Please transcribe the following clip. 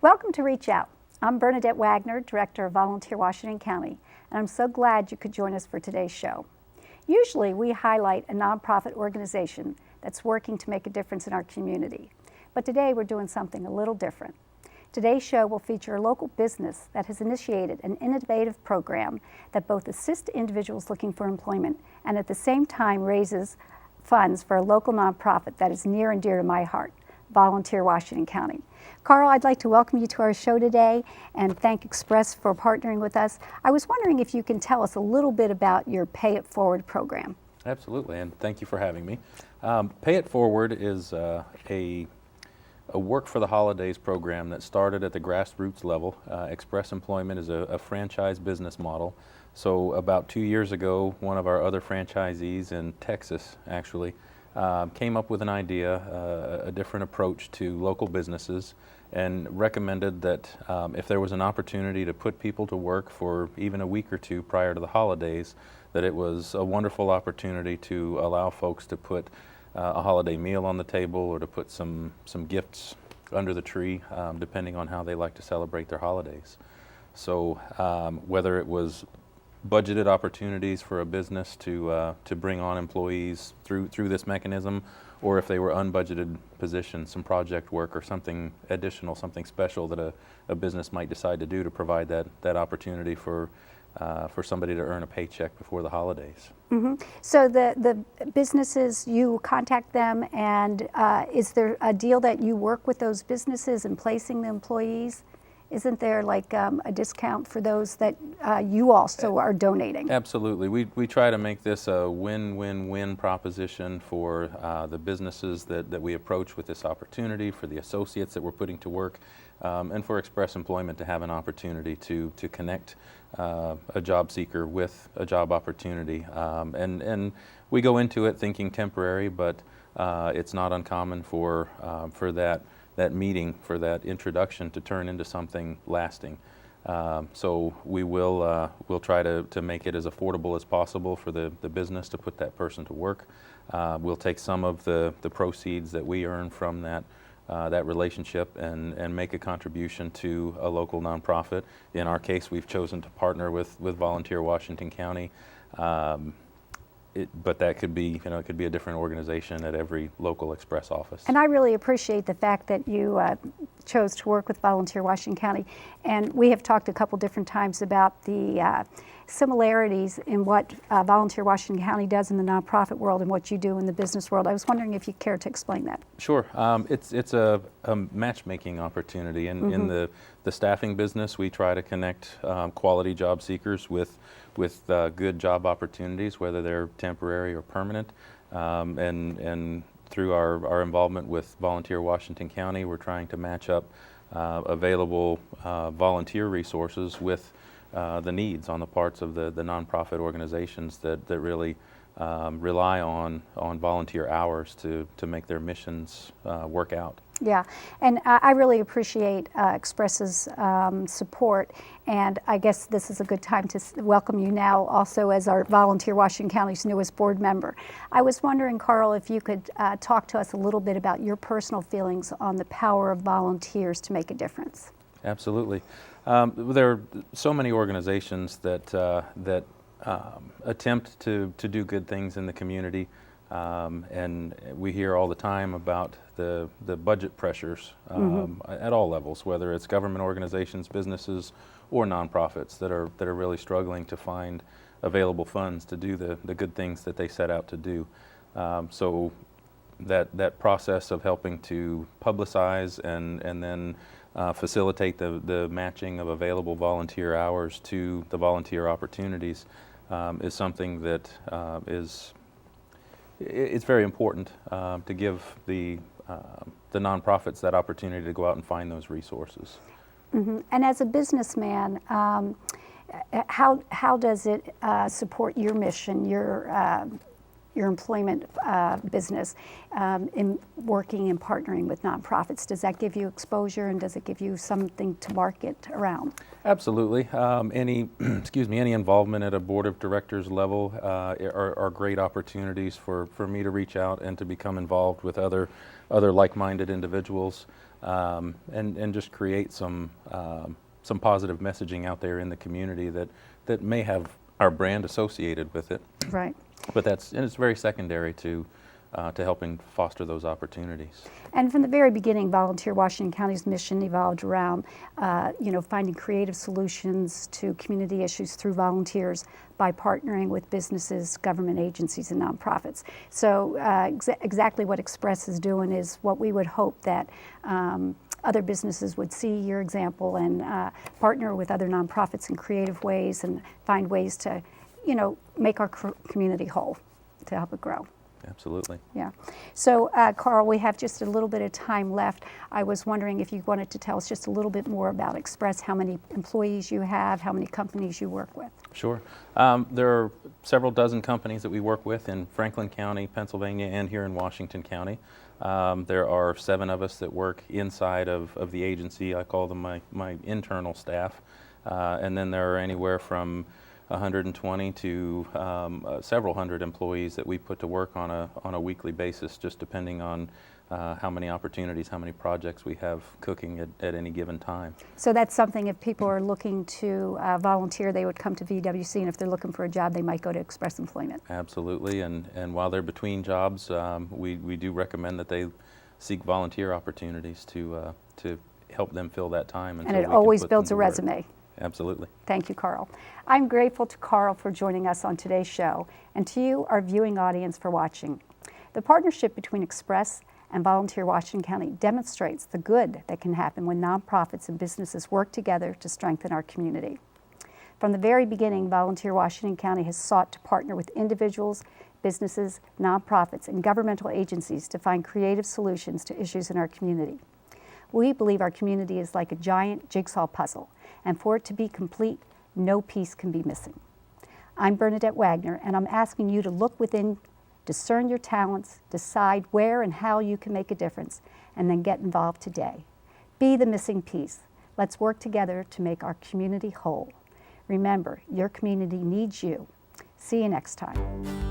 Welcome to Reach Out. I'm Bernadette Wagner, Director of Volunteer Washington County, and I'm so glad you could join us for today's show. Usually we highlight a nonprofit organization that's working to make a difference in our community, but today we're doing something a little different. Today's show will feature a local business that has initiated an innovative program that both assists individuals looking for employment and at the same time raises funds for a local nonprofit that is near and dear to my heart, Volunteer Washington County. Carl, I'd like to welcome you to our show today and thank Express for partnering with us. I was wondering if you can tell us a little bit about your Pay It Forward program. Absolutely, and thank you for having me. Pay It Forward is a work for the holidays program that started at the grassroots level. Express Employment is a franchise business model. So about 2 years ago, one of our other franchisees in Texas actually came up with an idea, a different approach to local businesses, and recommended that if there was an opportunity to put people to work for even a week or two prior to the holidays, that it was a wonderful opportunity to allow folks to put a holiday meal on the table or to put some gifts under the tree, depending on how they like to celebrate their holidays. So whether it was budgeted opportunities for a business to bring on employees through this mechanism, or if they were unbudgeted positions, some project work or something additional, something special that a business might decide to do to provide that opportunity for somebody to earn a paycheck before the holidays. Mm-hmm. So the businesses, you contact them, and is there a deal that you work with those businesses in placing the employees? Isn't there like a discount for those that you also are donating? Absolutely. We try to make this a win-win-win proposition for the businesses that we approach with this opportunity, for the associates that we're putting to work, and for Express Employment to have an opportunity to connect a job seeker with a job opportunity. And we go into it thinking temporary, but it's not uncommon for that meeting, for that introduction to turn into something lasting. So we'll try to make it as affordable as possible for the business to put that person to work. We'll take some of the proceeds that we earn from that relationship and make a contribution to a local nonprofit. In our case, we've chosen to partner with Volunteer Washington County. But that could be, it could be a different organization at every local Express office. And I really appreciate the fact that you chose to work with Volunteer Washington County. And we have talked a couple different times about the similarities in what Volunteer Washington County does in the nonprofit world and what you do in the business world. I was wondering if you care to explain that. Sure. It's a matchmaking opportunity. In the staffing business, we try to connect quality job seekers with good job opportunities, whether they're temporary or permanent. And through our involvement with Volunteer Washington County, we're trying to match up available volunteer resources with the needs on the parts of the nonprofit organizations that really rely on volunteer hours to make their missions work out. Yeah, and I really appreciate Express's support, and I guess this is a good time to welcome you now also as our Volunteer Washington County's newest board member. I was wondering, Carl, if you could talk to us a little bit about your personal feelings on the power of volunteers to make a difference. Absolutely. There are so many organizations that attempt to do good things in the community, and we hear all the time about the budget pressures at all levels, whether it's government organizations, businesses, or nonprofits that are really struggling to find available funds to do the good things that they set out to do. So that process of helping to publicize and then facilitate the matching of available volunteer hours to the volunteer opportunities is something that it's very important to give the nonprofits that opportunity to go out and find those resources. And as a businessman, how does it support your mission, your employment business in working and partnering with nonprofits? Does that give you exposure, and does it give you something to market around? Absolutely. Any involvement at a board of directors level are great opportunities for me to reach out and to become involved with other like-minded individuals. and just create some positive messaging out there in the community that may have our brand associated with it. Right. But it's very secondary to helping foster those opportunities. And from the very beginning, Volunteer Washington County's mission evolved around, finding creative solutions to community issues through volunteers by partnering with businesses, government agencies, and nonprofits. So exactly what Express is doing is what we would hope that other businesses would see your example and partner with other nonprofits in creative ways and find ways to, make our community whole, to help it grow. Absolutely. Yeah. So, Carl, we have just a little bit of time left. I was wondering if you wanted to tell us just a little bit more about Express, how many employees you have, how many companies you work with. Sure. There are several dozen companies that we work with in Franklin County, Pennsylvania, and here in Washington County. There are 7 of us that work inside of the agency. I call them my internal staff. And then there are anywhere from 120 to several hundred employees that we put to work on a weekly basis, just depending on how many opportunities, how many projects we have cooking at any given time. So that's something, if people are looking to volunteer, they would come to VWC, and if they're looking for a job, they might go to Express Employment. Absolutely, and while they're between jobs, we do recommend that they seek volunteer opportunities to help them fill that time. And it always builds a resume. Absolutely. Thank you, Carl. I'm grateful to Carl for joining us on today's show, and to you, our viewing audience, for watching. The partnership between Express and Volunteer Washington County demonstrates the good that can happen when nonprofits and businesses work together to strengthen our community. From the very beginning, Volunteer Washington County has sought to partner with individuals, businesses, nonprofits, and governmental agencies to find creative solutions to issues in our community. We believe our community is like a giant jigsaw puzzle, and for it to be complete, no piece can be missing. I'm Bernadette Wagner, and I'm asking you to look within, discern your talents, decide where and how you can make a difference, and then get involved today. Be the missing piece. Let's work together to make our community whole. Remember, your community needs you. See you next time.